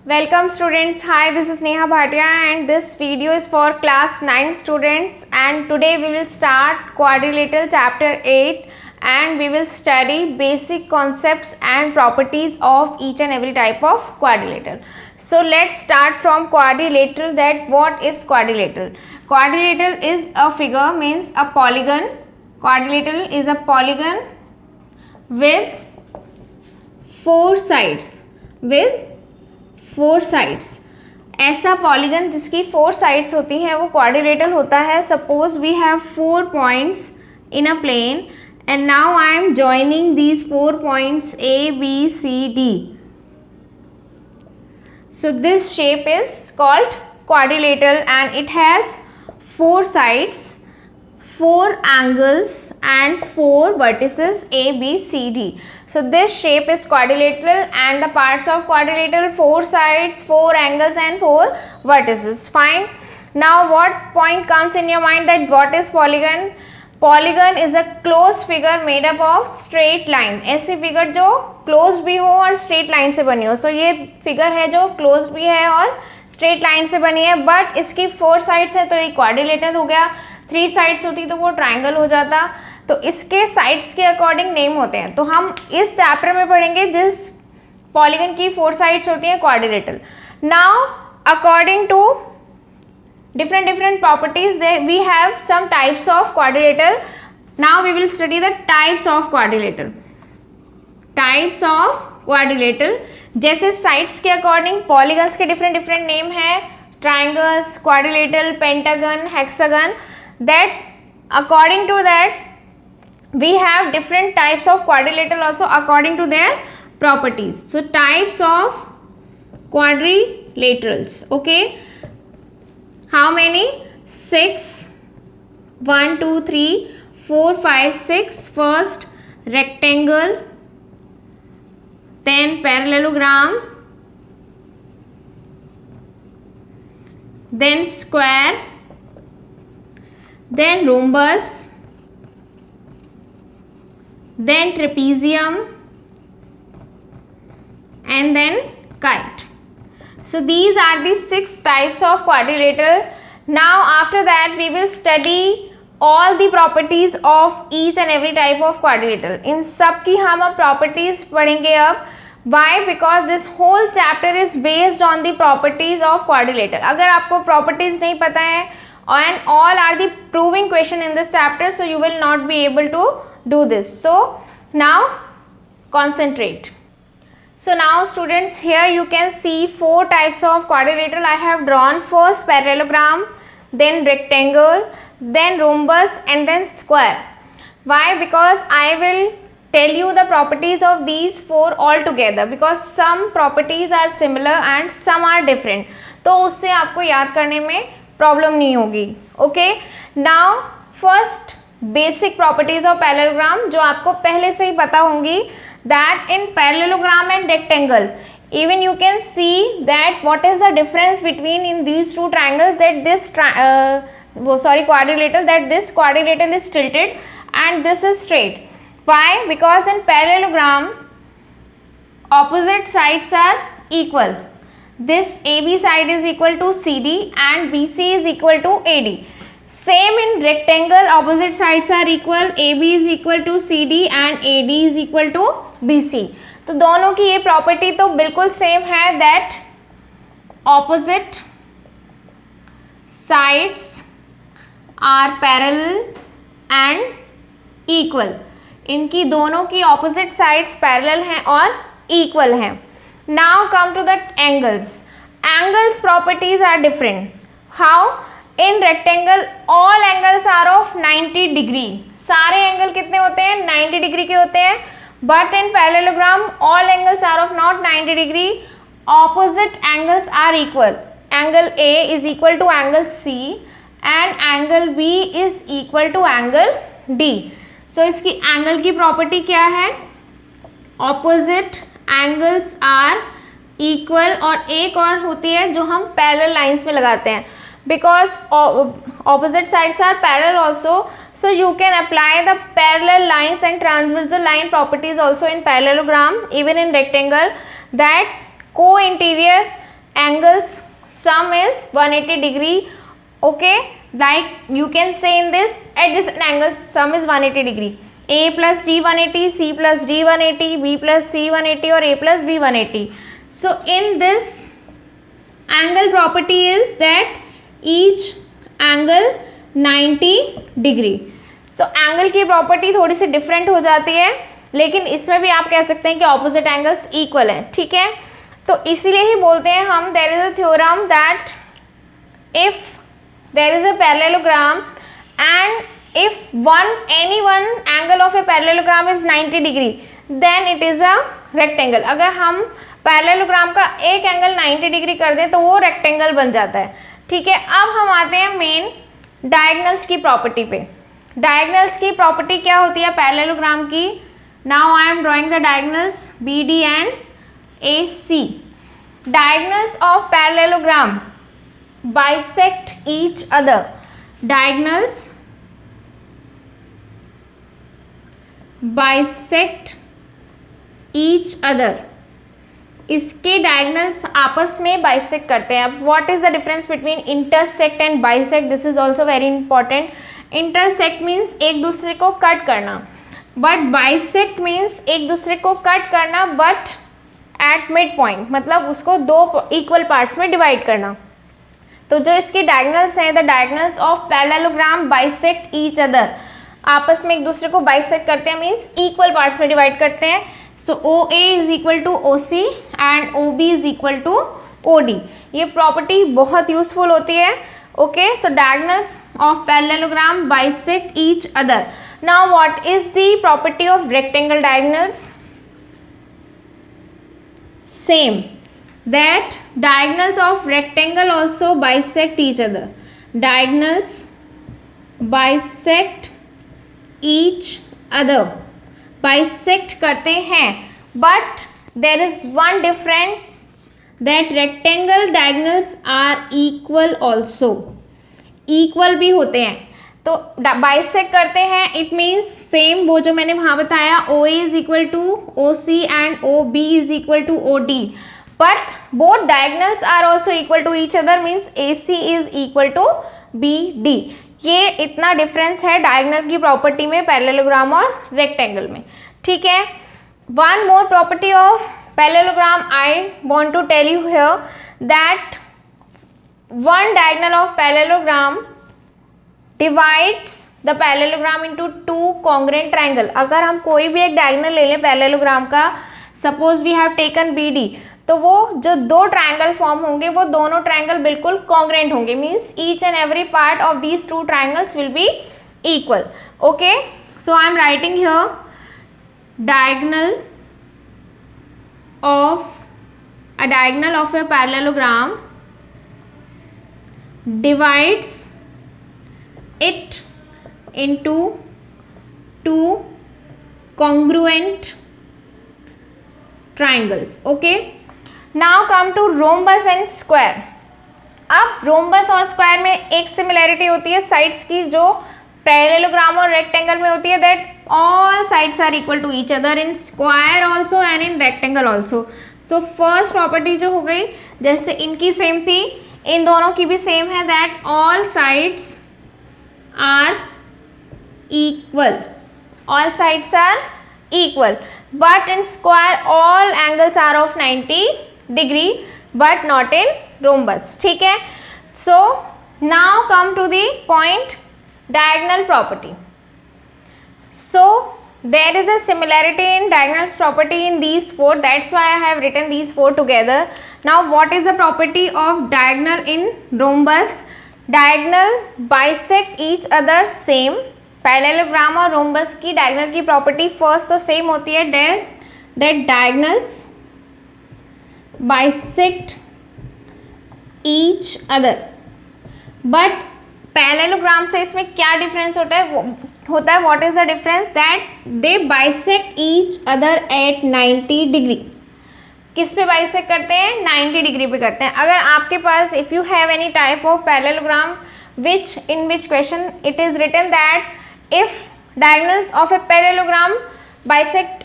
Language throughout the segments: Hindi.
Welcome students. Hi, this is Neha Bhatia and this video is for class 9 students, and today we will start quadrilateral chapter 8 and we will study basic concepts and properties of each and every type of quadrilateral. So let's start from quadrilateral. That what is quadrilateral? Quadrilateral is a figure, means a polygon. Quadrilateral is a polygon with four sides. ऐसा पॉलीगन जिसकी 4 साइड्स होती हैं वो क्वाड्रिलेटरल होता है. Suppose we have 4 points in a plane and now I am joining these 4 points A, B, C, D. So this shape is called quadrilateral and it has 4 sides, 4 angles and 4 vertices A, B, C, D. So this shape is quadrilateral and the parts of quadrilateral 4 sides, 4 angles and 4 vertices. Fine. Now what point comes in your mind that what is polygon? Polygon is a closed figure made up of straight line. ऐसी फिगर जो closed भी हो और straight line से बनी हो. So ये फिगर है जो closed भी है और straight line से बनी है, but इसकी 4 sides है तो ये quadrilateral हो गया. 3 sides होती तो वो triangle हो जाता. तो इसके साइड्स के अकॉर्डिंग नेम होते हैं. तो हम इस चैप्टर में पढ़ेंगे जिस पॉलीगन की 4 साइड्स होती हैं quadrilateral. Now according to different properties we have some types of quadrilateral. Now we will study the types of quadrilateral. Types of quadrilateral जैसे साइड्स के अकॉर्डिंग पॉलीगन्स के different नेम है. Triangles, quadrilateral, pentagon, hexagon. That according to that we have different types of quadrilateral also according to their properties. So types of quadrilaterals. Okay, how many? 6. 1 2 3 4 5 6. First rectangle, then parallelogram, then square, then rhombus, then trapezium and then kite. So these are the 6 types of quadrilateral. Now after that we will study all the properties of each and every type of quadrilateral. इन सब की हम अब properties पढ़ेंगे अब. Why? Because this whole chapter is based on the properties of quadrilateral. अगर आपको properties नहीं पता है and all are the proving question in this chapter, so you will not be able to do this. So now concentrate. So now students, here you can see 4 types of quadrilateral I have drawn. First parallelogram, then rectangle, then rhombus and then square. Why? Because I will tell you the properties of these 4 all together, because some properties are similar and some are different. तो उससे आपको याद करने में प्रॉब्लम नहीं होगी. Okay, now first basic properties of parallelogram जो आपको पहले से ही पता होंगी. That in parallelogram and rectangle even you can see that what is the difference between in these two triangles, that this quadrilateral, that this quadrilateral is tilted and this is straight. Why? Because in parallelogram opposite sides are equal. This AB side is equal to CD and BC is equal to AD. Same in rectangle, opposite sides are equal. AB is equal to CD and AD is equal to BC. तो दोनों की ये प्रॉपर्टी तो बिल्कुल सेम है. That opposite sides are parallel and equal. इनकी दोनों की ऑपोजिट साइड्स पैरेलल हैं और इक्वल हैं. Now come to the angles. Angles properties are different. How? In rectangle all angles are of 90 degree. सारे एंगल कितने होते हैं? 90 डिग्री के होते हैं. But in parallelogram all angles are of not 90 degree. Opposite angles are equal. Angle A is equal to angle C and angle B is equal to angle D. So इसकी एंगल की प्रॉपर्टी क्या है? Opposite angles are equal. और एक और होती है जो हम पैरेलल लाइंस में लगाते हैं, because opposite sides are parallel also, so you can apply the parallel lines and transversal line properties also in parallelogram, even in rectangle. That co-interior angles sum is 180 degree. Okay, like you can say in this adjacent angle sum is 180 degree. A plus D 180, C plus D 180, B plus C 180 और A plus B 180. So in this angle property is that each angle 90 degree. तो एंगल की प्रॉपर्टी थोड़ी सी डिफरेंट हो जाती है, लेकिन इसमें भी आप कह सकते हैं कि ऑपोजिट एंगल्स इक्वल हैं. ठीक है, तो इसीलिए ही बोलते हैं हम there is a theorem that if there is a parallelogram and if any one angle of a parallelogram is 90 degree then it is a rectangle. अगर हम पैरेललोग्राम का एक एंगल 90 डिग्री कर दें तो वो रेक्टेंगल बन जाता है. ठीक है, अब हम आते हैं मेन डायगोनल्स की प्रॉपर्टी पे. डायगोनल्स की प्रॉपर्टी क्या होती है पैरेललोग्राम की? Now I M drawing the diagonals BD and AC. Diagonals of parallelogram bisect each other. Diagonals bisect each other. इसके डायगोनल्स आपस में बाइसेक्ट करते हैं. अब what is the difference between intersect and bisect? This is also very important. Intersect means एक दूसरे को कट करना, बट बाइसेक्ट मीन्स एक दूसरे को कट करना बट एट मिड पॉइंट, मतलब उसको दो इक्वल पार्ट्स में डिवाइड करना. तो जो इसके डायगोनल्स हैं, the diagonals of parallelogram bisect each other, आपस में एक दूसरे को बाइसेक्ट करते हैं मीन्स इक्वल पार्ट्स में डिवाइड करते हैं. So OA is equal to OC and OB is equal to OD. ये प्रॉपर्टी बहुत यूजफुल होती है. Okay, so diagonals of parallelogram bisect each other. Now what is the property of rectangle diagonals? Same, that diagonals of rectangle also bisect each other. Diagonals bisect each other. Bisect करते हैं, but there is one difference that rectangle diagonals are equal also. Equal भी होते हैं. तो बाइसेक्ट करते हैं इट मीन्स सेम वो जो मैंने वहाँ बताया OA is equal to OC and OB is equal to OD, but both diagonals are also equal to each other means AC is equal to BD. ये इतना डिफरेंस है डायगोनल की प्रॉपर्टी में पैरेललोग्राम और रेक्टेंगल में. ठीक है, one more property of parallelogram I want to tell you here that one diagonal of parallelogram divides the parallelogram into two congruent triangle. अगर हम कोई भी एक डायगोनल ले लें पैरेललोग्राम का, suppose we have taken BD, तो वो जो दो ट्रायंगल फॉर्म होंगे वो दोनों ट्रायंगल बिल्कुल कॉन्ग्रेंट होंगे means each and every part of these two triangles will be equal. Okay, so I am writing here diagonal of a parallelogram divides it into two congruent triangles. Okay, now come to rhombus and square. अब rhombus और square में एक सिमिलैरिटी होती है साइड्स की जो पैरेललोग्राम और रेक्टेंगल में होती है, that all sides are equal to each other in square also and in rectangle also. So first property जो हो गई जैसे इनकी सेम थी, इन दोनों की भी सेम है, that all sides are equal. All sides are equal, but in square all angles are of 90 degree, but not in rhombus. ठीक है, so now come to the point diagonal property. So there is a similarity in diagonal property in these four, that's why I have written these four together. Now what is the property of diagonal in rhombus? Diagonal bisect each other same. Parallelogram और रोम्बस की डायगोनल की प्रॉपर्टी फर्स्ट तो सेम होती है, that diagonals bisect each other. But parallelogram से इसमें क्या डिफरेंस होता है what is the difference? That they bisect each other at 90 degree. किस पे बाइसेक्ट करते हैं? 90 डिग्री पे करते हैं. अगर आपके पास if you have any type of parallelogram in which question it is written that if diagonals of a parallelogram bisect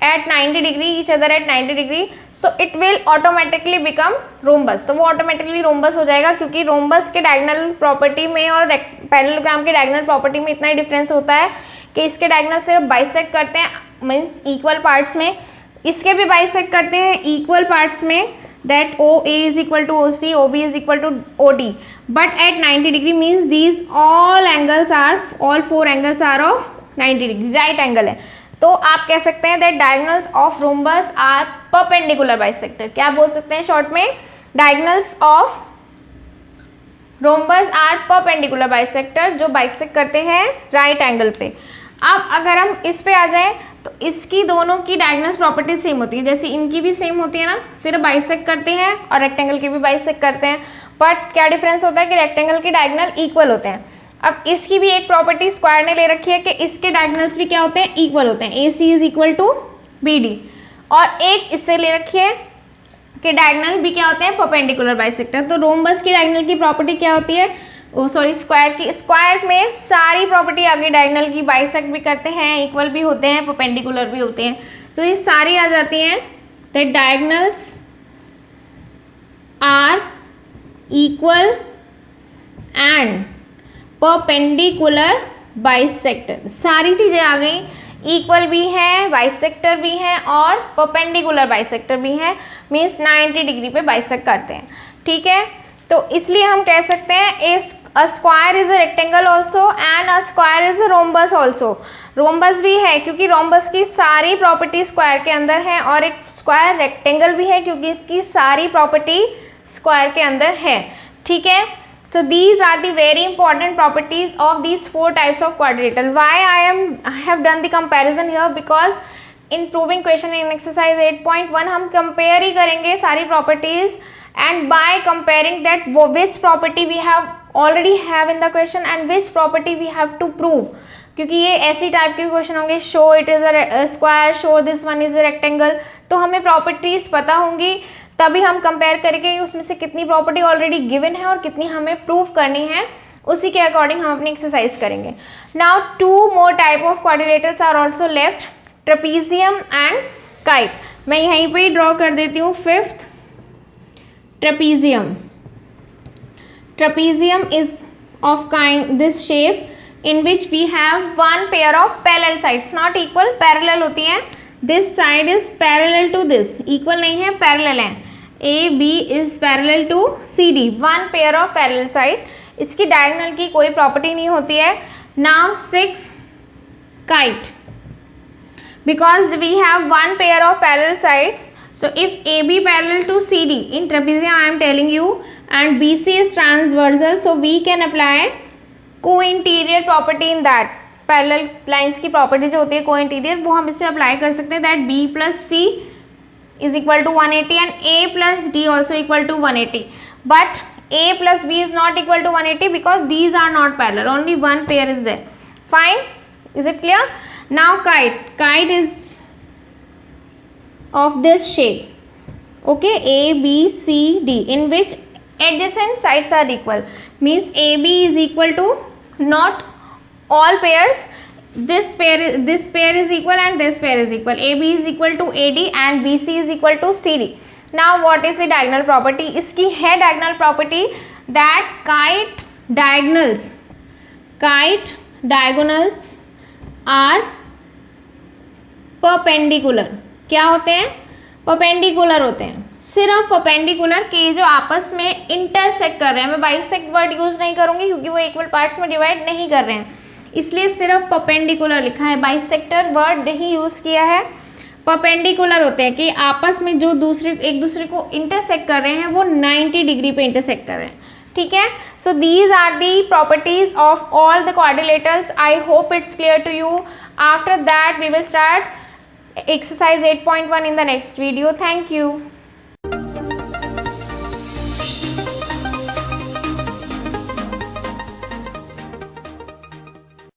at 90 degree, each other at 90 degree, so it will automatically become rhombus. तो वो automatically rhombus हो जाएगा, क्योंकि rhombus के diagonal property में और parallelogram के diagonal property में इतना ही difference होता है कि इसके diagonal सिर्फ bisect करते हैं, means equal parts में, इसके भी bisect करते हैं equal parts में, that OA is equal to OC, OB is equal to OD, but at 90 degree means these all four angles are of 90 degree, right angle है. तो आप कह सकते हैं that diagonals of rhombus are perpendicular bisector. क्या बोल सकते हैं शॉर्ट में? Diagonals of rhombus are perpendicular bisector, जो bisect करते हैं right angle पे. अब अगर हम इस पे आ जाएं तो इसकी दोनों की डायगोनल प्रॉपर्टी सेम होती है, जैसे इनकी भी सेम होती है ना, सिर्फ बाइसेक्ट करते हैं और रेक्टेंगल की भी बाइसेक्ट करते हैं, बट क्या डिफरेंस होता है कि रेक्टेंगल के डायगोनल इक्वल होते हैं. अब इसकी भी एक प्रॉपर्टी स्क्वायर ने ले रखी है कि इसके डायगोनल्स भी क्या होते हैं? इक्वल होते हैं. AC is equal to BD. और एक इससे ले रखी है कि डायगोनल भी क्या होते हैं? Perpendicular bisector. तो रोम्बस की डायगोनल की प्रॉपर्टी क्या होती है? स्क्वायर की. स्क्वायर में सारी प्रॉपर्टी आ गई डायगोनल की, बाइसेक्ट भी करते हैं, इक्वल भी होते हैं, परपेंडिकुलर भी होते हैं, तो ये सारी आ जाती हैं. That diagonals are equal and perpendicular bisector. सारी चीज़ें आ गई, इक्वल भी है, बाइसेक्टर भी है और परपेंडिकुलर बाइसेक्टर भी है, मीन्स 90 डिग्री पे बाइसेक्ट करते हैं. ठीक है, तो इसलिए हम कह सकते हैं a square is a rectangle also and a square is a rhombus also. Rhombus भी है क्योंकि रोम्बस की सारी प्रॉपर्टी स्क्वायर के अंदर है, और एक स्क्वायर रेक्टेंगल भी है क्योंकि इसकी सारी प्रॉपर्टी स्क्वायर के अंदर है. ठीक है, so these are the very important properties of these four types of quadrilateral. Why I have done the comparison here, because in proving question in exercise 8.1 हम compare ही करेंगे सारी properties, and by comparing that which property we have already have in the question and which property we have to prove, क्योंकि ये ऐसी टाइप के क्वेश्चन होंगे, show it is a square, show this one is a rectangle, तो हमें प्रॉपर्टीज पता होंगी, तभी हम कंपेयर करेंगे उसमें से कितनी प्रॉपर्टी ऑलरेडी गिवन है और कितनी हमें प्रूव करनी है, उसी के अकॉर्डिंग हम अपनी एक्सरसाइज करेंगे. Now 2 more type of quadrilaterals are also left, trapezium and kite. मैं यहीं पे ही ड्रॉ कर देती हूँ. 5th trapezium. Trapezium is of this shape in which we have one pair of parallel sides, not equal, parallel होती हैं. This side is parallel to this, equal नहीं है, parallel है. AB is parallel to CD, one pair of parallel side. इसकी diagonal की कोई property नहीं होती है. Now 6 kite, because we have one pair of parallel sides. So if AB parallel to CD in trapezium I am telling you, and BC is transversal, so we can apply co-interior property in that. Parallel lines की प्रॉपर्टी जो होती है को-इंटीरियर, वो हम इसमें अप्लाई कर सकते हैं. That B plus C is equal to 180 and A plus D also equal to 180. But A plus B is not equal to 180 because these are not parallel. Only one pair is there. Fine? Is it clear? Now kite. Kite is of this shape. Okay, A, B, C, D, in which adjacent sides are equal. Means AB is equal to not all pairs. This pair is equal and this pair is equal. AB is equal to AD and BC is equal to CD. Now what is the diagonal property? इसकी है diagonal property that kite diagonals are perpendicular. क्या होते हैं? परपेंडिकुलर होते हैं. सिर्फ परपेंडिकुलर के जो आपस में इंटरसेक्ट कर रहे हैं, मैं बाइसेक्ट वर्ड यूज नहीं करूंगी क्योंकि वो इक्वल पार्ट्स में डिवाइड नहीं कर रहे हैं, इसलिए सिर्फ परपेंडिकुलर लिखा है, बाइसेक्टर वर्ड नहीं यूज किया है. परपेंडिकुलर होते हैं कि आपस में जो एक दूसरे को इंटरसेक्ट कर रहे हैं वो 90 डिग्री पे इंटरसेक्ट कर रहे हैं. ठीक है, so these are the properties of all the quadrilaterals. I hope it's clear to you. After that we will start exercise 8.1 in the next video. Thank you.